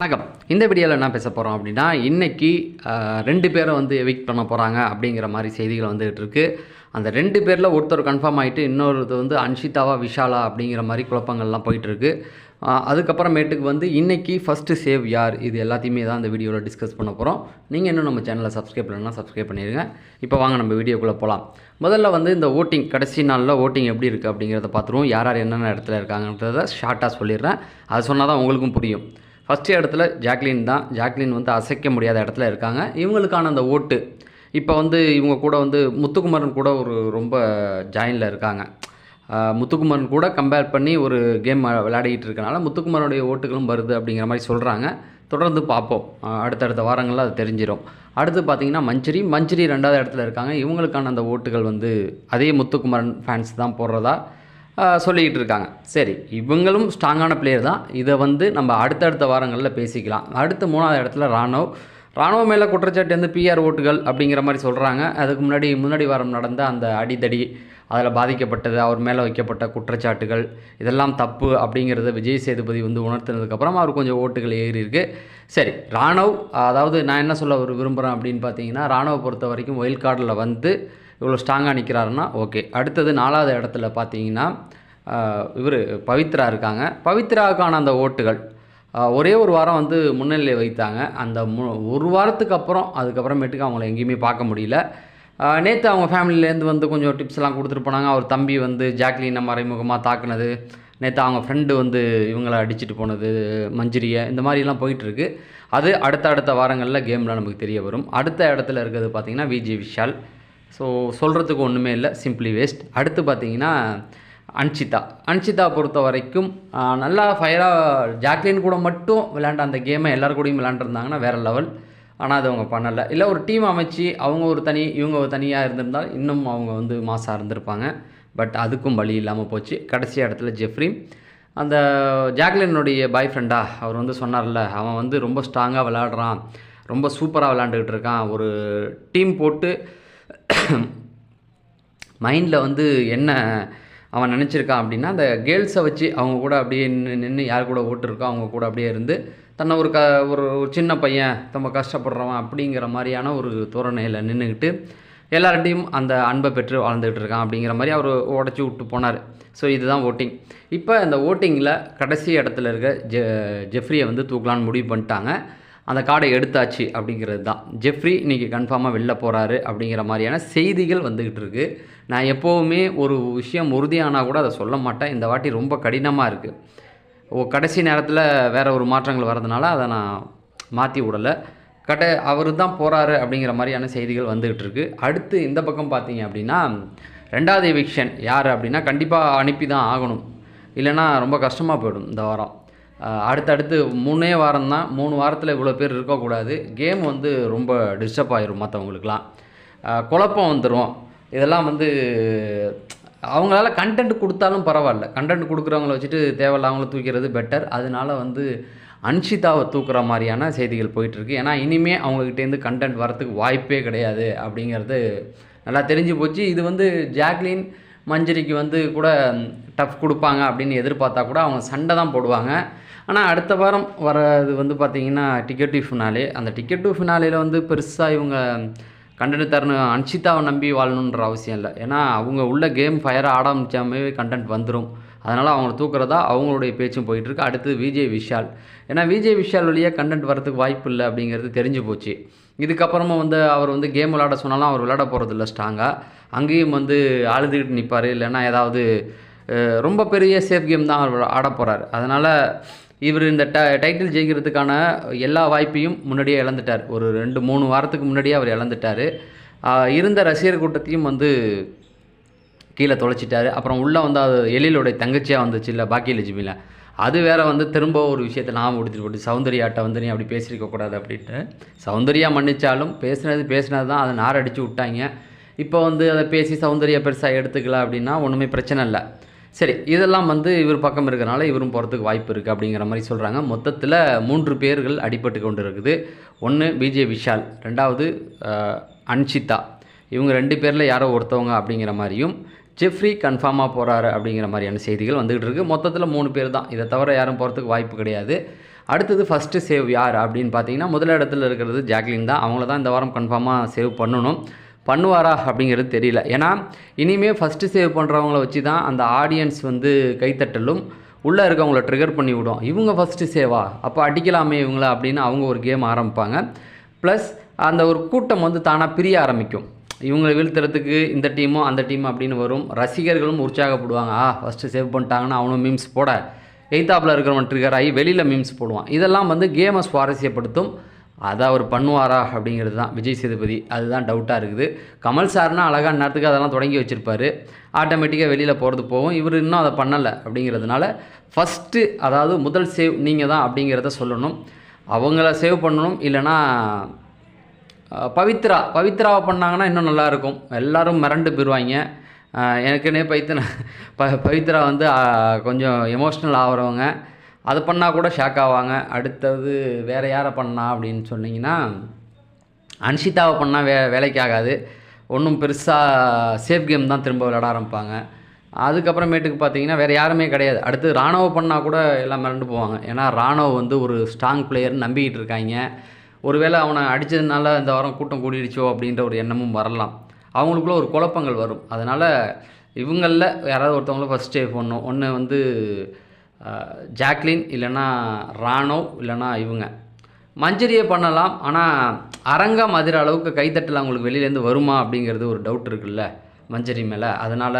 வணக்கம். இந்த வீடியோவில் என்ன பேச போகிறோம் அப்படின்னா, இன்றைக்கி 2 பேரை வந்து எவிக்ட் பண்ண போகிறாங்க அப்படிங்கிற மாதிரி செய்திகள் வந்துகிட்டு இருக்குது. அந்த 2 பேரில் ஒருத்தர் கன்ஃபார்ம் ஆகிட்டு இன்னொருத்தர் வந்து அன்ஷிதாவா விஷாலா அப்படிங்கிற மாதிரி குழப்பங்கள்லாம் போயிட்டுருக்கு. அதுக்கப்புறமேட்டுக்கு வந்து இன்றைக்கி ஃபஸ்ட்டு சேவ் யார், இது எல்லாத்தையுமே தான் இந்த வீடியோவில் டிஸ்கஸ் பண்ண போகிறோம். நீங்கள் இன்னும் நம்ம சேனலை சப்ஸ்கிரைப் பண்ணலன்னா சப்ஸ்கிரைப் பண்ணிடுங்க. இப்போ வாங்க நம்ம வீடியோக்குள்ளே போகலாம். முதல்ல வந்து இந்த ஓட்டிங் கடைசி நாளில் ஓட்டிங் எப்படி இருக்குது அப்படிங்கிறத பார்த்துருவோம். யார் யார் என்னென்ன இடத்துல இருக்காங்கன்றதை ஷார்ட்டாக சொல்லிடுறேன். அது சொன்னால் தான் உங்களுக்கும் புரியும். ஃபஸ்ட்டு இடத்துல ஜாக்லின் தான். ஜாக்லின் வந்து அசைக்க முடியாத இடத்துல இருக்காங்க. இவங்களுக்கான அந்த ஓட்டு இப்போ வந்து இவங்க கூட வந்து முத்துக்குமரன் கூட ஒரு ரொம்ப ஜாயினில் இருக்காங்க. முத்துக்குமரன் கூட கம்பேர் பண்ணி ஒரு கேம் விளையாடிக்கிட்டு இருக்கனால முத்துக்குமரனுடைய ஓட்டுகளும் வருது அப்படிங்கிற மாதிரி சொல்கிறாங்க. தொடர்ந்து பார்ப்போம். அடுத்தடுத்த வாரங்களில் அது தெரிஞ்சிடும். அடுத்து பார்த்திங்கன்னா மஞ்சரி 2வது இடத்துல இருக்காங்க. இவங்களுக்கான அந்த ஓட்டுகள் வந்து அதே முத்துக்குமரன் ஃபேன்ஸ் தான் போடுறதா சொல்லிக்கிட்டு இருக்காங்க. சரி, இவங்களும் ஸ்ட்ராங்கான பிளேயர் தான். இதை வந்து நம்ம அடுத்தடுத்த வாரங்களில் பேசிக்கலாம். அடுத்து 3வது இடத்துல ராணுவ மேலே குற்றச்சாட்டு வந்து பிஆர் ஓட்டுகள் அப்படிங்கிற மாதிரி சொல்கிறாங்க. அதுக்கு முன்னாடி வாரம் நடந்த அந்த அடிதடி, அதில் பாதிக்கப்பட்டது, அவர் மேலே வைக்கப்பட்ட குற்றச்சாட்டுகள் இதெல்லாம் தப்பு அப்படிங்கிறத விஜய் சேதுபதி வந்து உணர்த்தினதுக்கப்புறம் அவர் கொஞ்சம் ஓட்டுகள் ஏறி இருக்குது. சரி, அதாவது நான் என்ன சொல்ல விரும்புகிறேன் அப்படின்னு பார்த்தீங்கன்னா, ராணுவ பொறுத்த வரைக்கும் ஒயில்ட் கார்டில் வந்து இவ்வளோ ஸ்ட்ராங்காக நிற்கிறாருன்னா ஓகே. அடுத்தது 4வது இடத்துல பார்த்தீங்கன்னா இவர் பவித்ரா இருக்காங்க. பவித்ராவுக்கான அந்த ஓட்டுகள் ஒரே ஒரு வாரம் வந்து முன்னிலை வைத்தாங்க. அந்த ஒரு வாரத்துக்கு அப்புறம் அதுக்கப்புறமேட்டுக்கு அவங்கள எங்கேயுமே பார்க்க முடியல. நேற்று அவங்க ஃபேமிலியிலேருந்து வந்து கொஞ்சம் டிப்ஸ்லாம் கொடுத்துட்டு போனாங்க. அவர் தம்பி வந்து ஜாக்லினை மறைமுகமாக தாக்குனது, நேற்று அவங்க ஃப்ரெண்டு வந்து இவங்களை அடிச்சுட்டு போனது மஞ்சரியை, இந்த மாதிரிலாம் போயிட்டுருக்கு. அது அடுத்த வாரங்களில் கேமில் நமக்கு தெரிய வரும். அடுத்த இடத்துல இருக்கிறது பார்த்திங்கன்னா விஜய் விஷால். ஸோ சொல்கிறதுக்கு ஒன்றுமே இல்லை, சிம்பிளி வேஸ்ட். அடுத்து பார்த்திங்கன்னா அன்ஷிதா பொறுத்த வரைக்கும் நல்லா ஃபயராக ஜாக்லின் கூட மட்டும் விளையாண்ட அந்த கேமை எல்லாரு கூடயும் விளையாண்டுருந்தாங்கன்னா வேறு லெவல். ஆனால் அது அவங்க பண்ணலை. இல்லை ஒரு டீம் அமைச்சு அவங்க ஒரு தனி இவங்க ஒரு தனியாக இருந்திருந்தால் இன்னும் அவங்க வந்து மாசாக இருந்திருப்பாங்க. பட் அதுக்கும் வழி இல்லாமல் போச்சு. கடைசி இடத்துல ஜெஃப்ரி, அந்த ஜாக்லினுடைய பாய் ஃப்ரெண்டாக அவர் வந்து சொன்னார்ல, அவன் வந்து ரொம்ப ஸ்ட்ராங்காக விளையாடுறான், ரொம்ப சூப்பராக விளையாண்டுக்கிட்டு இருக்கான், ஒரு டீம் போட்டு மைண்டில் வந்து என்ன அவன் நினச்சிருக்கான் அப்படின்னா, அந்த கேர்ள்ஸை வச்சு அவங்க கூட அப்படியே நின்று யார் கூட ஓட்டுருக்கோ அவங்க கூட அப்படியே இருந்து தன்னை ஒரு சின்ன பையன் ரொம்ப கஷ்டப்படுறவன் அப்படிங்கிற மாதிரியான ஒரு தோரணையில் நின்றுக்கிட்டு எல்லார்ட்டையும் அந்த அன்பை பெற்று வாழ்ந்துகிட்டு இருக்கான் அப்படிங்கிற மாதிரி அவர் உடச்சி விட்டு போனார். ஸோ இதுதான் ஓட்டிங். இப்போ இந்த ஓட்டிங்கில் கடைசி இடத்துல இருக்க ஜெஃப்ரியை வந்து தூக்கலான்னு முடிவு பண்ணிட்டாங்க. அந்த கார்டை எடுத்தாச்சு அப்படிங்கிறது தான். ஜெஃப்ரி இன்றைக்கி கன்ஃபார்மாக வெளில போகிறாரு அப்படிங்கிற மாதிரியான செய்திகள் வந்துக்கிட்டு இருக்குது. நான் எப்போவுமே ஒரு விஷயம் உறுதியானால் கூட அதை சொல்ல மாட்டேன். இந்த வாட்டி ரொம்ப கடினமாக இருக்குது. கடைசி நேரத்தில் வேறு ஒரு மாற்றங்கள் வரதுனால அதை நான் மாற்றி விடலை. அவர் தான் போகிறாரு அப்படிங்கிற மாதிரியான செய்திகள் வந்துக்கிட்டு இருக்குது. அடுத்து இந்த பக்கம் பார்த்தீங்க அப்படின்னா 2வது எவிக்ஷன் யார் அப்படின்னா கண்டிப்பாக அனுப்பி தான் ஆகணும், இல்லைன்னா ரொம்ப கஷ்டமாக போயிடும் இந்த வாரம். அடுத்தடுத்து 3 வாரம் தான். 3 வாரத்தில் இவ்வளோ பேர் இருக்கக்கூடாது. கேம் வந்து ரொம்ப டிஸ்டர்ப் ஆகிரும். மற்றவங்களுக்கெலாம் குழப்பம் வந்துடும். இதெல்லாம் வந்து அவங்களால கண்டென்ட் கொடுத்தாலும் பரவாயில்ல, கண்டென்ட் கொடுக்குறவங்கள வச்சுட்டு தேவையில்லாமல தூக்கிறது பெட்டர். அதனால வந்து அன்ஷிதாவை தூக்குற மாதிரியான செய்திகள் போயிட்டுருக்கு. ஏன்னா இனிமேல் அவங்கக்கிட்டேருந்து கண்டென்ட் வரத்துக்கு வாய்ப்பே கிடையாது அப்படிங்கிறது நல்லா தெரிஞ்சு போச்சு. இது வந்து ஜாக்லின் மஞ்சரிக்கு வந்து கூட டஃப் கொடுப்பாங்க அப்படின்னு எதிர்பார்த்தா கூட அவங்க சண்டை தான் போடுவாங்க. ஆனால் அடுத்த வாரம் வரது வந்து பார்த்திங்கன்னா டிக்கெட் டு ஃபினாலே. அந்த டிக்கெட் டு ஃபினாலேயில் வந்து பெருசாக இவங்க கண்டென்ட் தரணும், அன்ஷிதாவை நம்பி வாழணுன்ற அவசியம் இல்லை. ஏன்னா அவங்க உள்ள கேம் ஃபயராக ஆரம்பித்தாமே கண்டென்ட் வந்துடும். அதனால் அவங்கள தூக்குறதா அவங்களுடைய பேச்சும் போயிட்டுருக்கு. அடுத்து விஜய் விஷால். ஏன்னா விஜய் விஷால் வழியாக கண்டென்ட் வரதுக்கு வாய்ப்பு இல்லை அப்படிங்கிறது தெரிஞ்சு போச்சு. இதுக்கப்புறமா வந்து அவர் வந்து கேம் விளையாட சொன்னாலும் அவர் விளையாட போகிறதில்ல ஸ்ட்ராங்காக. அங்கேயும் வந்து அழுதுகிட்டு நிற்பார், இல்லைன்னா ஏதாவது ரொம்ப பெரிய சேஃப் கேம் தான் அவர் ஆட போகிறார். அதனால் இவர் இந்த டைட்டில் ஜெயிக்கிறதுக்கான எல்லா வாய்ப்பையும் முன்னாடியே இழந்துட்டார். ஒரு 2-3 வாரத்துக்கு முன்னாடியே அவர் இழந்துட்டார். இருந்த ரசிகர் கூட்டத்தையும் வந்து கீழே தொலைச்சிட்டாரு. அப்புறம் உள்ளே வந்து அது எழிலோடைய தங்கச்சியாக வந்துச்சு இல்லை பாக்கியலட்சுமியில், அது வேறு வந்து திரும்ப ஒரு விஷயத்தை நாம் கொடுத்துட்டு போட்டு சௌந்தர்யாட்ட வந்து நீ அப்படி பேசியிருக்கக்கூடாது அப்படின்ட்டு. சௌந்தர்யா மன்னிச்சாலும் பேசுனது தான் அதை நார் அடித்து விட்டாங்க. இப்போ வந்து அதை பேசி சௌந்தர்யா பெருசாக எடுத்துக்கல அப்படின்னா ஒன்றுமே பிரச்சனை இல்லை. சரி, இதெல்லாம் வந்து இவர் பக்கம் இருக்கிறனால இவரும் போகிறதுக்கு வாய்ப்பு இருக்குது அப்படிங்கிற மாதிரி சொல்கிறாங்க. மொத்தத்தில் 3 பேர்கள் அடிபட்டு கொண்டு இருக்குது. 1 விஜய் விஷால், 2வது அன்ஷிதா. இவங்க 2 பேரில் யாரோ ஒருத்தவங்க அப்படிங்கிற மாதிரியும், ஜெஃப்ரி கன்ஃபார்மாக போகிறாரு அப்படிங்கிற மாதிரியான செய்திகள் வந்துக்கிட்டு இருக்குது. மொத்தத்தில் 3 பேர் தான். இதை தவிர யாரும் போகிறதுக்கு வாய்ப்பு கிடையாது. அடுத்தது ஃபஸ்ட்டு சேவ் யார் அப்படின்னு பார்த்தீங்கன்னா முதல் இடத்துல இருக்கிறது ஜாக்லின் தான். அவங்கள தான் இந்த வாரம் கன்ஃபார்மாக சேவ் பண்ணணும். பண்ணுவாரா அப்படிங்கிறது தெரியல. ஏன்னா இனிமேல் ஃபஸ்ட்டு சேவ் பண்ணுறவங்கள வச்சு தான் அந்த ஆடியன்ஸ் வந்து கைத்தட்டலும் உள்ளே இருக்கவங்கள ட்ரிகர் பண்ணி விடும். இவங்க ஃபஸ்ட்டு சேவா, அப்போ அடிக்கலாமே இவங்கள அப்படின்னு அவங்க ஒரு கேம் ஆரம்பிப்பாங்க. ப்ளஸ் அந்த ஒரு கூட்டம் வந்து தானாக பிரிய ஆரம்பிக்கும். இவங்களை வீழ்த்துறதுக்கு இந்த டீமும் அந்த டீமும் அப்படின்னு வரும். ரசிகர்களும் உற்சாகப்படுவாங்க. ஃபஸ்ட்டு சேவ் பண்ணிட்டாங்கன்னா அவனும் மீம்ஸ் போட, எய்த்தாப்பில் இருக்கிறவன் ட்ரிகர் ஆகி வெளியில் மீம்ஸ் போடுவான். இதெல்லாம் வந்து கேமை சுவாரஸ்யப்படுத்தும். அதை அவர் பண்ணுவாரா அப்படிங்கிறது தான் விஜய் சேதுபதி. அதுதான் டவுட்டாக இருக்குது. கமல் சார்னா அழகான நேரத்துக்கு அதெல்லாம் தொடங்கி வச்சுருப்பார். ஆட்டோமேட்டிக்காக வெளியில் போகிறது போகும். இவர் இன்னும் அதை பண்ணலை அப்படிங்கிறதுனால ஃபஸ்ட்டு அதாவது முதல் சேவ் நீங்கள் தான் அப்படிங்கிறத சொல்லணும். அவங்கள சேவ் பண்ணணும். இல்லைனா பவித்ராவை பண்ணாங்கன்னா இன்னும் நல்லாயிருக்கும். எல்லோரும் மிரண்டு போயிடுவாங்க. எனக்குன்னே பவித்ரா வந்து கொஞ்சம் எமோஷ்னல் ஆகிறவங்க. அது பண்ணால் கூட ஷாக் ஆவாங்க. அடுத்தது வேறு யாரை பண்ணா அப்படின்னு சொன்னிங்கன்னா அன்ஷிதாவை பண்ணால் வேலைக்கு ஆகாது. ஒன்றும் பெருசாக சேஃப் கேம் தான் திரும்ப விளையாட ஆரம்பிப்பாங்க. அதுக்கப்புறமேட்டுக்கு பார்த்தீங்கன்னா வேறு யாருமே கிடையாது. அடுத்து ராணுவ பண்ணால் கூட எல்லாம் மிரண்டு போவாங்க. ஏன்னா ராணுவ வந்து ஒரு ஸ்ட்ராங் பிளேயர்னு நம்பிக்கிட்டு இருக்காங்க. ஒருவேளை அவனை அடித்ததுனால இந்த வாரம் கூட்டம் கூடிடுச்சோ அப்படின்ற ஒரு எண்ணமும் வரலாம். அவங்களுக்குள்ள ஒரு குழப்பங்கள் வரும். அதனால் இவங்களில் யாராவது ஒருத்தவங்கள ஃபஸ்ட் சேவ் பண்ணணும். ஒன்று வந்து ஜாக்லின், இல்லைனா ராணவ், இல்லைனா இவங்க. மஞ்சரியை பண்ணலாம். ஆனால் அரங்கம் அதிர அளவுக்கு கைத்தட்டல் அவங்களுக்கு வெளியிலேருந்து வருமா அப்படிங்கிறது ஒரு டவுட் இருக்குல்ல மஞ்சரி மேலே. அதனால்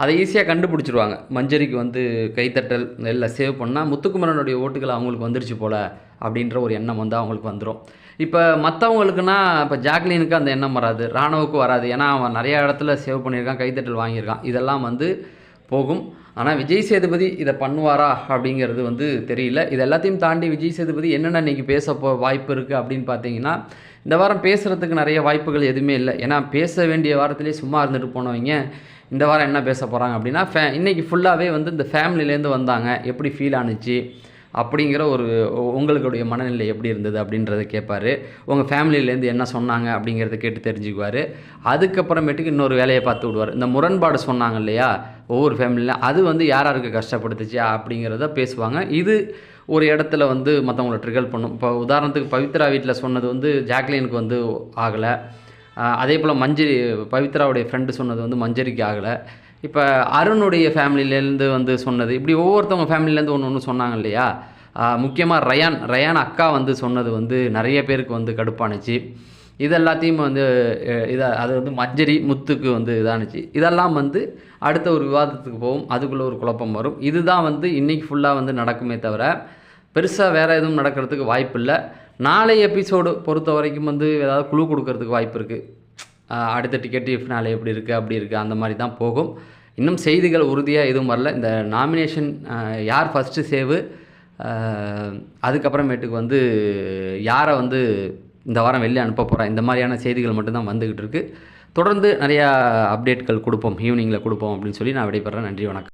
அதை ஈஸியாக கண்டுபிடிச்சிருவாங்க. மஞ்சரிக்கு வந்து கைத்தட்டல் எல்லாம் சேவ் பண்ணால் முத்துக்குமரனுடைய ஓட்டுகள் அவங்களுக்கு வந்துருச்சு போல் அப்படின்ற ஒரு எண்ணம் வந்து அவங்களுக்கு வந்துடும். இப்போ மற்றவங்களுக்குன்னா இப்போ ஜாக்லினுக்கு அந்த எண்ணம் வராது, ராணுவுக்கு வராது. ஏன்னா அவன் நிறையா இடத்துல சேவ் பண்ணியிருக்கான், கைத்தட்டல் வாங்கியிருக்கான். இதெல்லாம் வந்து போகும். ஆனால் விஜய் சேதுபதி இதை பண்ணுவாரா அப்படிங்கிறது வந்து தெரியல. இது எல்லாத்தையும் தாண்டி விஜய் சேதுபதி என்னென்ன இன்றைக்கி பேச வாய்ப்பு இருக்குது அப்படின்னு பார்த்தீங்கன்னா, இந்த வாரம் பேசுகிறதுக்கு நிறைய வாய்ப்புகள் எதுவுமே இல்லை. ஏன்னா பேச வேண்டிய வாரத்திலே சும்மா இருந்துட்டு போனவங்க இந்த வாரம் என்ன பேச போகிறாங்க அப்படின்னா, இன்றைக்கி ஃபுல்லாகவே வந்து இந்த ஃபேமிலியிலேருந்து வந்தாங்க, எப்படி ஃபீல் ஆணுச்சு அப்படிங்கிற ஒரு உங்களுடைய மனநிலை எப்படி இருந்தது அப்படின்றத கேட்பார். உங்கள் ஃபேமிலியிலேருந்து என்ன சொன்னாங்க அப்படிங்கிறத கேட்டு தெரிஞ்சுக்குவார். அதுக்கப்புறமேட்டுக்கு இன்னொரு வேலையை பார்த்து விடுவார். இந்த முரண்பாடு சொன்னாங்க இல்லையா ஒவ்வொரு ஃபேமிலியில், அது வந்து யாராருக்கு கஷ்டப்படுத்துச்சு அப்படிங்கிறத பேசுவாங்க. இது ஒரு இடத்துல வந்து மற்றவங்கள ட்ரிகர் பண்ணும். இப்போ உதாரணத்துக்கு பவித்ரா வீட்டில் சொன்னது வந்து ஜாக்லினுக்கு வந்து ஆகலை. அதே போல் மஞ்சரி, பவித்ராவுடைய ஃப்ரெண்டு சொன்னது வந்து மஞ்சரிக்கு ஆகலை. இப்போ அருணுடைய ஃபேமிலியிலேருந்து வந்து சொன்னது, இப்படி ஒவ்வொருத்தவங்க ஃபேமிலியிலேருந்து ஒன்று சொன்னாங்க இல்லையா. முக்கியமாக ரயான் அக்கா வந்து சொன்னது வந்து நிறைய பேருக்கு வந்து கடுப்பானுச்சு. இது எல்லாத்தையும் வந்து அது வந்து மஞ்சரி முத்துக்கு வந்து இதானுச்சு. இதெல்லாம் வந்து அடுத்த ஒரு விவாதத்துக்கு போகும். அதுக்குள்ளே ஒரு குழப்பம் வரும். இதுதான் வந்து இன்றைக்கி ஃபுல்லாக வந்து நடக்குமே தவிர பெருசாக வேறு எதுவும் நடக்கிறதுக்கு வாய்ப்பு இல்லை. நாளை எபிசோடு பொறுத்த வரைக்கும் வந்து ஏதாவது குழு கொடுக்கறதுக்கு வாய்ப்பு இருக்குது. அடுத்த டிக்கெட் ஃபினாலே எப்படி இருக்குது அப்படி இருக்குது, அந்த மாதிரி தான் போகும். இன்னும் செய்திகள் உறுதியாக எதுவும் வரல. இந்த நாமினேஷன் யார் ஃபஸ்ட்டு சேவு, அதுக்கப்புறமேட்டுக்கு வந்து யாரை வந்து இந்த வாரம் வெளியே அனுப்ப போகிறேன், இந்த மாதிரியான செய்திகள் மட்டும்தான் வந்துக்கிட்டு இருக்குது. தொடர்ந்து நிறையா அப்டேட்கள் கொடுப்போம், ஈவினிங்கில் கொடுப்போம் அப்படின்னு சொல்லி நான் விடைபெறேன். நன்றி, வணக்கம்.